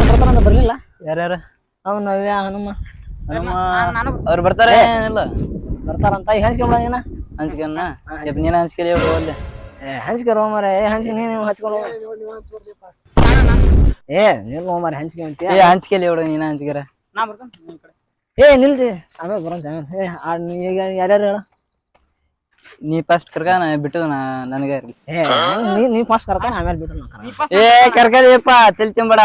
ಬರ್ತಾರಂತ ಬರ್ಲಿಲ್ಲ. ಯಾರ್ಯಾರ? ಅವ್ ನವ್ಯ ಹನುಮ ಅವ್ರು ಬರ್ತಾರೆ ಏನಿಲ್ಲ ಬರ್ತಾರಂತ. ಈಗ ಹಂಚ್ಕೊಂಬಿಡ ನೀನ ಹಂಚ್ಕನ್ನ ನೀನ ಹಂಚ್ಕಲಿ ಹೋಗಲ್ಲ. ಹಂಚ್ಕರ ಮರೆ ಹಂಚ್ಕ ನೀನು ಹಚ್ಕೊಂಡು ನಿಲ್ ಮರೆ ಹಂಚ್ಕೊಂತ ಹಂಚ್ಕಲಿ ಹುಡುಗ ನೀನ ಹಂಚ್ಕರ. ನಿಲ್ದಿ ಆಮೇಲೆ ಬರೋಂತ ಈಗ ಯಾರ್ಯಾರು ಹೇಳ. ನೀ ಫಸ್ಟ್ ಕರ್ಕ ಬಿಟ್ಟು ನನಗೆ ನೀ ಫಸ್ಟ್ ಕರ್ಕ ಆಮೇಲೆ ಬಿಟ್ಟು ಕರ್ಕದಪ್ಪ ತಲೆ ತಿಂಬೇಡ.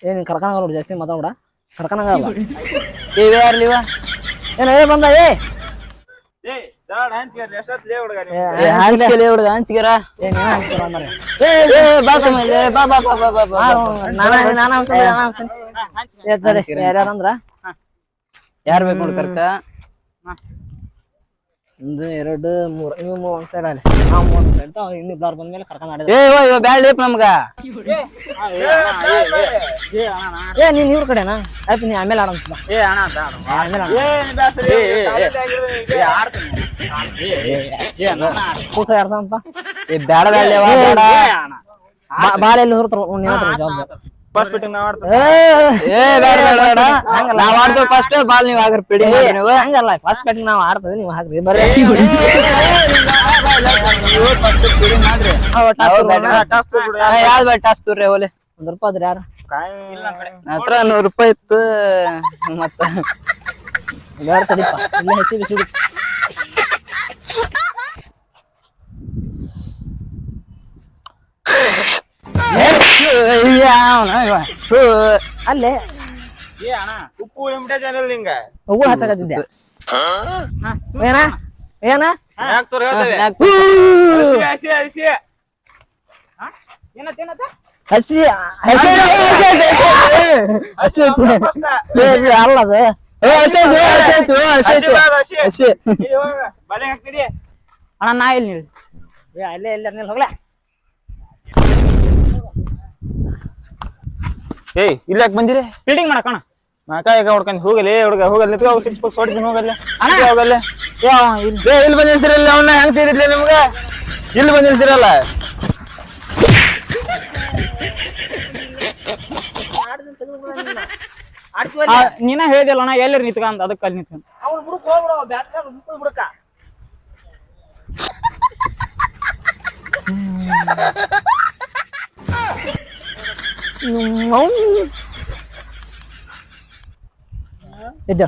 ನೀನ್ ಕರ್ಕಂಗ ಜಾಸ್ತಿ ಮಾತಾಡ ಕರ್ಕನಂಗಲ್ಲ. ಯಾರ್ಲಿವ ಏನ ಬಂದ ಹಂಚ್ಕಲಿ ಹುಡುಗ ಹಂಚ್ಕರ. ಯಾರ್ಯಾರಂದ್ರ ಯಾರ್ ಬೇಕು ನೋಡಿ ಕರ್ಕ. 1 2 3 ನೀವು ಒಂದ್ ಸೈಡ್ ಅಲ್ಲಿ ನಾವು ಒಂದ್ ಸೈಡ್ ಇನ್ನಿಬ್ರು ಬಂದ್ಮೇಲೆ ಕರ್ಕೊಂಡ್ ಬ್ಯಾಡ್ಲಿಪ್ ನಮ್ಗ. ನೀನ್ ಇವ್ರ ಕಡೆನಾ ಆಯ್ತು ನೀ ಆಮೇಲೆ ಆಡಂತ ಕೂಸ ಆಡ್ಸಂತ ಬ್ಯಾಡ ಬಾಳ ಎಲ್ಲಿ ಹೊರತಾರ ಜವಾಬ್ದಾರಿ. ನಾವ್ ಆಡ್ತೇವೆ ಫಸ್ಟ್ ಬಾಲ್ ನೀವ್ ಹಾಕ್ರಿ ಪಿಡಿ ನೀವು ಹಂಗಲ್ಲ ಫಸ್ಟ್ ಬ್ಯಾಟಿಂಗ್ ನಾವ್ ಆಡ್ತೇವೆ ನೀವು ಹಾಕ್ರಿ ಬರ್ರಿ. ಯಾವ್ದು ಟಾಸ್ ತೋರ್ರಿ ಓಲೆ. 1 ರೂಪಾಯಿ ಅದ್ರಿ ಯಾರು ಹತ್ರ 100 ರೂಪಾಯಿ ಇತ್ತು ಮತ್ತ ಬೇಡ ತಡಿಪ ಇಲ್ಲ ಹಸಿ ಬಿಸಿ ಅಲ್ಲೇ ಉಪ್ಪು ನಿಂಗ ಉಗುಳು ಹಚ್ಚಕತ್ತಿದ್ದೆ. ಏನ ಏನ ಹಸಿ ಹಸಿ ಅಲ್ಲದ ಅಣ್ಣ ನಾ ಇಲ್ಲಿ ಅಲ್ಲೇ ಎಲ್ಲ ಹೋಗ್ಲಾ. ಇಲ್ಲಾಕ್ ಬಂದಿರಿ ಫೀಲ್ಡಿಂಗ್ ಮಾಡಕಣ ಕಾಯಕ ಹೊಡ್ಕೊಂಡ್ ಹೋಗಲಿ ಹುಡುಗ ಹೋಗಲ್ಲ ನಿತ್ಕೋ 6 ಬಾಕ್ಸ್ ಹೊಡ್ತೀನಿ ಹೋಗಲ್ಲ ಹೋಗಲ್ಲ. ಇಲ್ಲಿ ಬಂದಿರ್ಸಿರಲ್ಲ ಅವನ್ನ ಹೆಂಗ್ ತಿದ್ದಿರ್ಲಿ ನಿಮ್ಗ ಇಲ್ಲಿ ಬಂದಿರ್ಸಿರಲ್ಲ. ನೀನ ಹೇಳಿದಿಲ್ಲ ಅಣ್ಣ ಎಲ್ಲರೂ ನಿಂತ್ಕಂತ ಅದಕ್ಕೆ ಅಲ್ಲಿ ನಿಂತ್ಕೊಂಡ್ ಇದ್ದ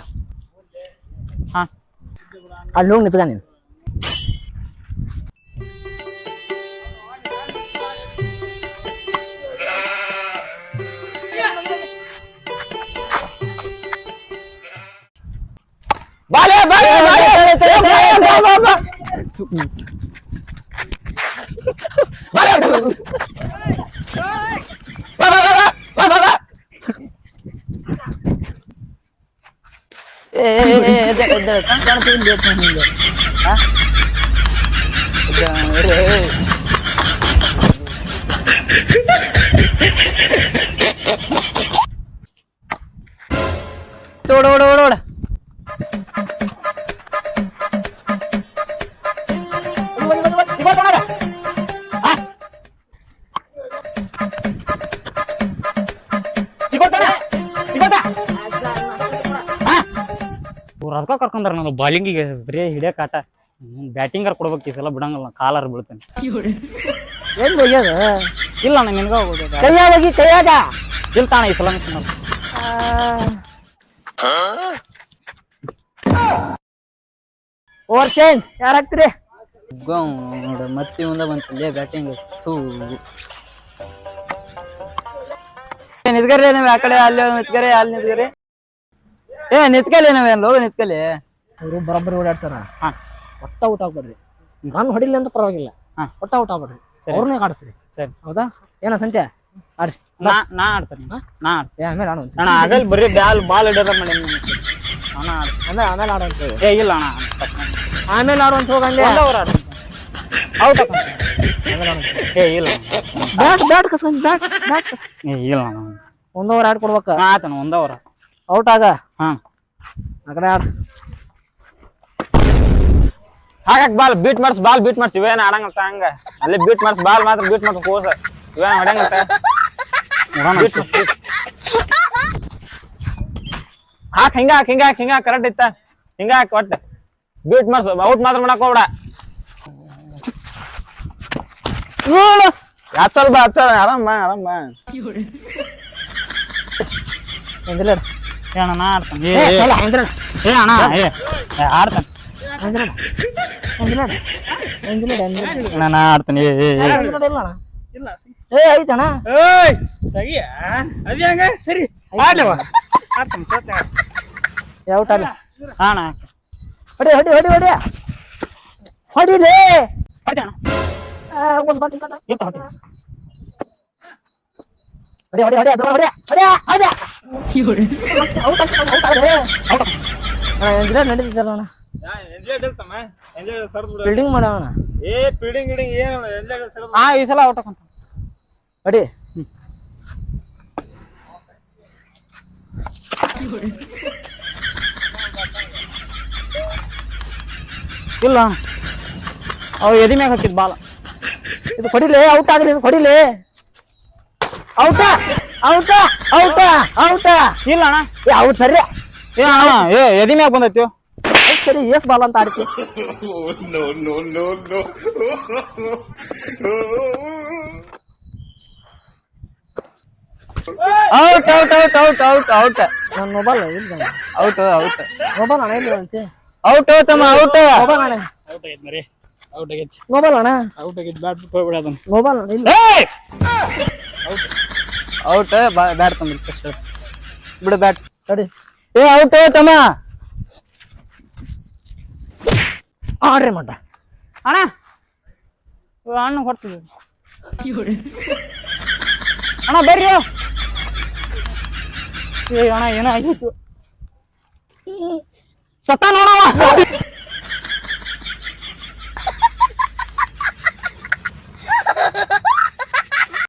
ಅಲ್ಲಿ ಹೋಗಿ ನಿಂತ್ಕ ನೀನು. ಓಡ ಅದಕ್ಕ ಕರ್ಕೊಂಡ್ರ ನಾನು ಬಾಲಿಂಗಿಗೆ ಬರೀ ಹಿಡಿಯಕ್ ಆಟ ಬ್ಯಾಟಿಂಗರ್ ಕೊಡ್ಬೇಕು ಈ ಸಲ ಬಿಡಂಗಲ್ಲ ಕಾಲರ್ ಬೀಳ್ತೇನೆ. ಏನ್ ಬೈಯದ ಇಲ್ಲ ಅಣ್ಣ ನಿನ್ಗ ಕೈಯಾಗಿ ಕೈಯಾಗ ಇಲ್ತಾಣ ಈ ಸಲ ಓವರ್ ಚೇಂಜ್ ಯಾರು ಹಾಕ್ತಿರಿ ನೋಡ ಮತ್ತೆ ಮುಂದೆ ಬಂತಲ್ಲೇ ಬ್ಯಾಟಿಂಗ್. ನಿತ್ಕರಿ ನೀವು ಆ ಕಡೆ ಅಲ್ಲಿ ನಿತ್ಕರಿ ಅಲ್ಲಿ ನಿತ್ಕರಿ ನಿತ್ಕಲಿ ನಾವೇನು ಲೋಗ ನಿತ್ಕಲಿ. ಅವರು ಬರೋಬ್ಬರಿ ಓಡಾಡ್ಸಾರ ಒಟ್ಟ ಔಟ್ ಆಗ್ಬೇಡ್ರಿ. ಗನ್ ಹೊಡಿಲಿ ಅಂತ ಪರವಾಗಿಲ್ಲ ಒಟ್ಟ ಔಟ್ ಆಗ್ಬೇಡ್ರಿ. ಅವ್ರನ್ನೇ ಆಡಿಸ್ರಿ ಸರಿ ಹೌದಾ ಏನ ಸಂತೆ ಆಡ್ರಿ. ನಾ ಆಡ್ತೇನೆ ನಾ ಆಮೇಲೆ ಆಡೋ ಅಣ್ಣ ಆಗಲ್ ಬರೀ ಬಾಲ್ ಹಿಡಿಯೋದ ಮಾಡಿ ಆಮೇಲೆ ಆಡುವಂತ ಇಲ್ಲ ಅಣ್ಣ ಆಮೇಲೆ ಆಡುವಂತ ಹೋಗಂದೆ ಔಟ್ ಇಲ್ಲ ಬ್ಯಾಟ್ ಬ್ಯಾಟ್ ಕಸ್ಕೊಂಡ್ ಬ್ಯಾಟ್ ಬ್ಯಾಟ್ ಕಸ್ ಇಲ್ಲ ಅಣ್ಣ 1 ಓವರ್ ಆಡ್ ಕೊಡ್ಬೇಕ ಆತನ 1 ಓವರ್ ಔಟ್ ಆಗ ಆ ಕಡೆ ಆಡ ಹಾಕಕ್ ಬಾಲ್ ಬೀಟ್ ಮಾಡ್ಸ್ ಇವೇನ ಆಡಂಗಂತ ಹಂಗ ಅಲ್ಲಿ ಬೀಟ್ ಮಾಡ್ಸ್ ಬಾಲ್ ಮಾತ್ರ ಬೀಟ್ ಮಾಡ್ಸ್ ಕೋಸ ಇವೇನ ಹೊಡ್ಯಂಗಂತ ಹಾಕ್ ಹಿಂಗ ಕರೆಕ್ಟ್ ಇತ್ತ ಹಿಂಗ ಹಾಕ್ ಒಟ್ಟ ಬೀಟ್ ಮಾಡ್ಸು ಔಟ್ ಮಾತ್ರ ಮಾಡಕ್ ಹೋಗ್ಬೇಡ ಹಚ್ಚಲ್ ಬಾ ಆರಾಮ ಎಂಜಲ ಏ ಅಣ್ಣ ನಾ ಆಡ್ತಾನೆ ಏ ಎಂಜಲ ಏ ಅಣ್ಣ ಆಡ್ತಾನೆ ಎಂಜಲ ಎಂಜಲ ಎಂಜಲ ಎಂಜಲ ನಾ ಆಡ್ತಾನೆ ಇಲ್ಲ ಏ ಐತಣ್ಣ ಏಯ್ ತಗಿಯ ಅದ ಹೆಂಗ ಸರಿ ಆಡ್ಲವ ಆಡ್ತಾನೆ ಸತ್ತ ಯಾವ ಟೈಮ್ ಅಣ್ಣ ಹೊಡಿ ಹೊಡಿ ಹೊಡಿ ಹೊಡಿ ಹೊಡಿಲೇ ಹೊಡಿ ಅಣ್ಣ ಒಂದು ಬಾತಿ ಕಟ್ಟ ಎತ್ತ ಹೊಡಿ ಹೊಡಿ ಹೊಡಿ ಹೊಡಿ ಹೊಡಿ ಹೊಡಿ ಹೊಡಿ ಔಟ್ ಆಗ್ತದೆ ಎಂಜಲ ನಡೀತಿದ್ದಲ್ಲ ಅಣ್ಣ ಫೀಲ್ಡಿಂಗ್ ಮಾಡೋಣ ಏ ಫೀಲ್ಡಿಂಗ್ ಗಿಡಿಂಗ್ ಏನಲ್ಲ ಈ ಸಲ ಔಟ್ ಹಾಕೊಂತ ಹೊಡಿ ಇಲ್ಲ ಅವ್ ಎದಿ ಮ್ಯಾಗ ಹಾಕಿದ್ ಬಾಲ ಇದು ಹೊಡಿಲಿ ಔಟ್ ಆಗ್ಲಿ ಇದು ಹೊಡಿಲಿ ಔಟ ಔಟ ಔಟ ಔಟ ಇಲ್ಲ ಅಣ್ಣ ಏ ಔಟ್ ಸರಿ ಏ ಅಣ್ಣ ಏ ಎದಿ ಮ್ಯಾಗ ಬಂದೈತಿ ಔಟ್ ಸರಿ ಎಸ್ ಬಾಲ್ ಅಂತ ಆಡ್ತಿ out out out out out out ನನ್ನ ಮೊಬೈಲ್ ಇಲ್ಲ ಔಟ್ ಔಟ್ ಮೊಬೈಲ್ ಅಣ್ಣ ಇಲ್ಲ ಅಂತೆ ಔಟ್ ತಮ್ಮ ಔಟ್ ಮೊಬೈಲ್ ಅಣ್ಣ ಔಟ್ ಆಗೈತಿ ಮರಿ ಔಟ್ ಆಗೈತಿ ಮೊಬೈಲ್ ಅಣ್ಣ ಔಟ್ ಆಗೈತಿ ಬ್ಯಾಟ್ ಬಿಟ್ಟು ಹೋಗ್ಬಿಡ ಅದನ್ನ ಮೊಬೈಲ್ ಇಲ್ಲ ಔಟ್ ಬ್ಯಾಟ್ ತಮ್ಮ ಫಸ್ಟ್ ಬಿಡು ಬ್ಯಾಟ್ ತಡಿ ಏ ಔಟ್ ತಮ್ಮ ಆಡ್ರಿ ಮಟ್ಟ ಅಣ್ಣ ಅಣ್ಣ ಹೊಡ್ತಿದ್ವಿ ಅಣ್ಣ ಬರ್ರಿ ಏ ಅಣ್ಣ ಏನೋ ಆಗಿತ್ತು ಸತ್ತ ನೋಡವ